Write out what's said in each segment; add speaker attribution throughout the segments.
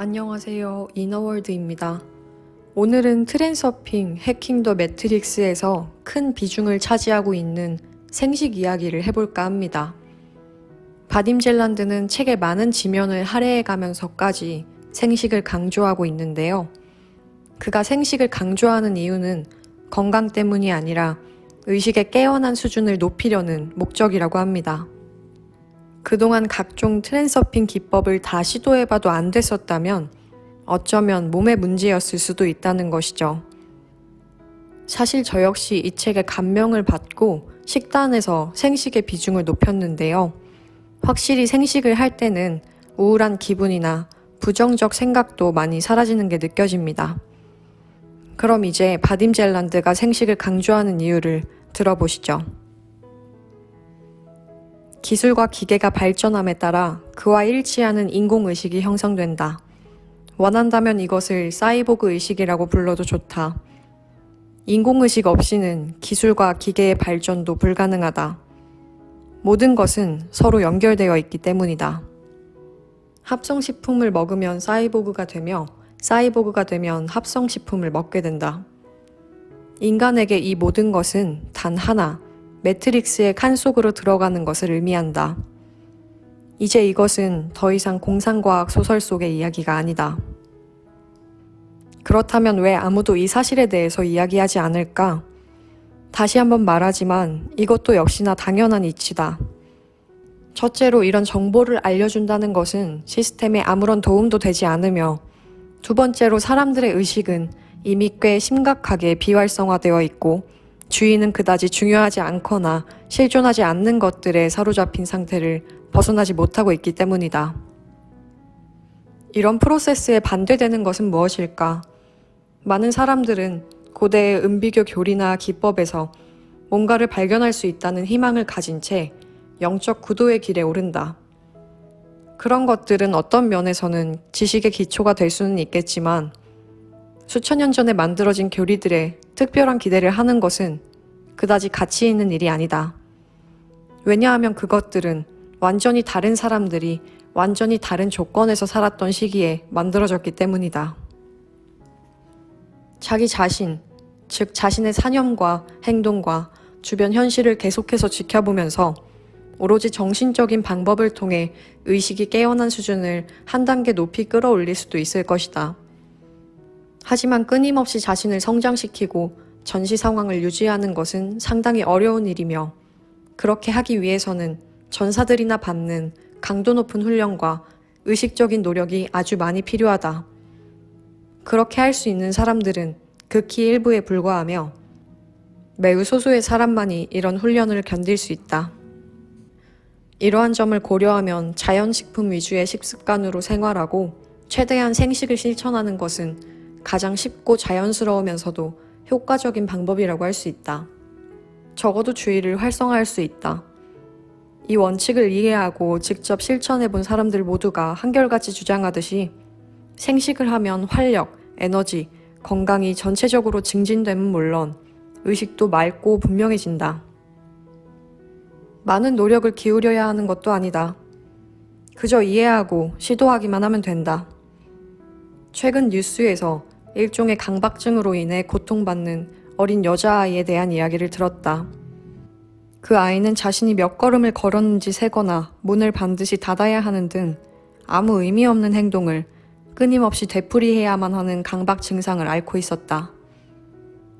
Speaker 1: 안녕하세요. 이너월드입니다. 오늘은 트랜서핑 해킹 더 매트릭스에서 큰 비중을 차지하고 있는 생식 이야기를 해볼까 합니다. 바딤 젤란드는 책의 많은 지면을 할애해가면서까지 생식을 강조하고 있는데요. 그가 생식을 강조하는 이유는 건강 때문이 아니라 의식의 깨어난 수준을 높이려는 목적이라고 합니다. 그동안 각종 트랜서핑 기법을 다 시도해봐도 안 됐었다면 어쩌면 몸의 문제였을 수도 있다는 것이죠. 사실 저 역시 이 책에 감명을 받고 식단에서 생식의 비중을 높였는데요. 확실히 생식을 할 때는 우울한 기분이나 부정적 생각도 많이 사라지는 게 느껴집니다. 그럼 이제 바딤 젤란드가 생식을 강조하는 이유를 들어보시죠. 기술과 기계가 발전함에 따라 그와 일치하는 인공의식이 형성된다. 원한다면 이것을 사이보그 의식이라고 불러도 좋다. 인공의식 없이는 기술과 기계의 발전도 불가능하다. 모든 것은 서로 연결되어 있기 때문이다. 합성식품을 먹으면 사이보그가 되며 사이보그가 되면 합성식품을 먹게 된다. 인간에게 이 모든 것은 단 하나, 매트릭스의 칸 속으로 들어가는 것을 의미한다. 이제 이것은 더 이상 공상과학 소설 속의 이야기가 아니다. 그렇다면 왜 아무도 이 사실에 대해서 이야기하지 않을까? 다시 한번 말하지만 이것도 역시나 당연한 이치다. 첫째로 이런 정보를 알려준다는 것은 시스템에 아무런 도움도 되지 않으며, 두 번째로 사람들의 의식은 이미 꽤 심각하게 비활성화되어 있고 주인은 그다지 중요하지 않거나 실존하지 않는 것들에 사로잡힌 상태를 벗어나지 못하고 있기 때문이다. 이런 프로세스에 반대되는 것은 무엇일까? 많은 사람들은 고대의 은비교 교리나 기법에서 뭔가를 발견할 수 있다는 희망을 가진 채 영적 구도의 길에 오른다. 그런 것들은 어떤 면에서는 지식의 기초가 될 수는 있겠지만 수천 년 전에 만들어진 교리들에 특별한 기대를 하는 것은 그다지 가치 있는 일이 아니다. 왜냐하면 그것들은 완전히 다른 사람들이 완전히 다른 조건에서 살았던 시기에 만들어졌기 때문이다. 자기 자신, 즉 자신의 사념과 행동과 주변 현실을 계속해서 지켜보면서 오로지 정신적인 방법을 통해 의식이 깨어난 수준을 한 단계 높이 끌어올릴 수도 있을 것이다. 하지만 끊임없이 자신을 성장시키고 전시 상황을 유지하는 것은 상당히 어려운 일이며, 그렇게 하기 위해서는 전사들이나 받는 강도 높은 훈련과 의식적인 노력이 아주 많이 필요하다. 그렇게 할 수 있는 사람들은 극히 일부에 불과하며 매우 소수의 사람만이 이런 훈련을 견딜 수 있다. 이러한 점을 고려하면 자연식품 위주의 식습관으로 생활하고 최대한 생식을 실천하는 것은 가장 쉽고 자연스러우면서도 효과적인 방법이라고 할 수 있다. 적어도 주의를 활성화할 수 있다. 이 원칙을 이해하고 직접 실천해본 사람들 모두가 한결같이 주장하듯이 생식을 하면 활력, 에너지, 건강이 전체적으로 증진됨은 물론 의식도 맑고 분명해진다. 많은 노력을 기울여야 하는 것도 아니다. 그저 이해하고 시도하기만 하면 된다. 최근 뉴스에서 일종의 강박증으로 인해 고통받는 어린 여자아이에 대한 이야기를 들었다. 그 아이는 자신이 몇 걸음을 걸었는지 세거나 문을 반드시 닫아야 하는 등 아무 의미 없는 행동을 끊임없이 되풀이해야만 하는 강박 증상을 앓고 있었다.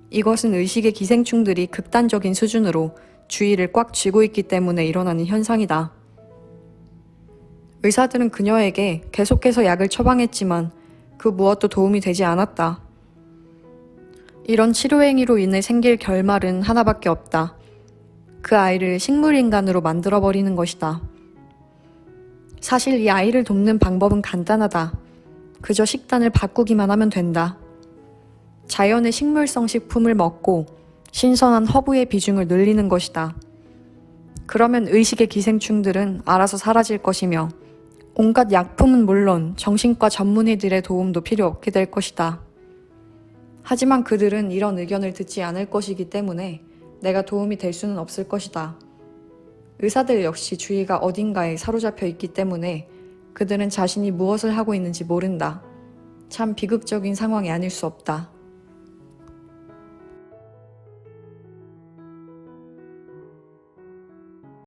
Speaker 1: 이것은 의식의 기생충들이 극단적인 수준으로 주의를 꽉 쥐고 있기 때문에 일어나는 현상이다. 의사들은 그녀에게 계속해서 약을 처방했지만 그 무엇도 도움이 되지 않았다. 이런 치료 행위로 인해 생길 결말은 하나밖에 없다. 그 아이를 식물인간으로 만들어버리는 것이다. 사실 이 아이를 돕는 방법은 간단하다. 그저 식단을 바꾸기만 하면 된다. 자연의 식물성 식품을 먹고 신선한 허브의 비중을 늘리는 것이다. 그러면 의식의 기생충들은 알아서 사라질 것이며 온갖 약품은 물론 정신과 전문의들의 도움도 필요 없게 될 것이다. 하지만 그들은 이런 의견을 듣지 않을 것이기 때문에 내가 도움이 될 수는 없을 것이다. 의사들 역시 주의가 어딘가에 사로잡혀 있기 때문에 그들은 자신이 무엇을 하고 있는지 모른다. 참 비극적인 상황이 아닐 수 없다.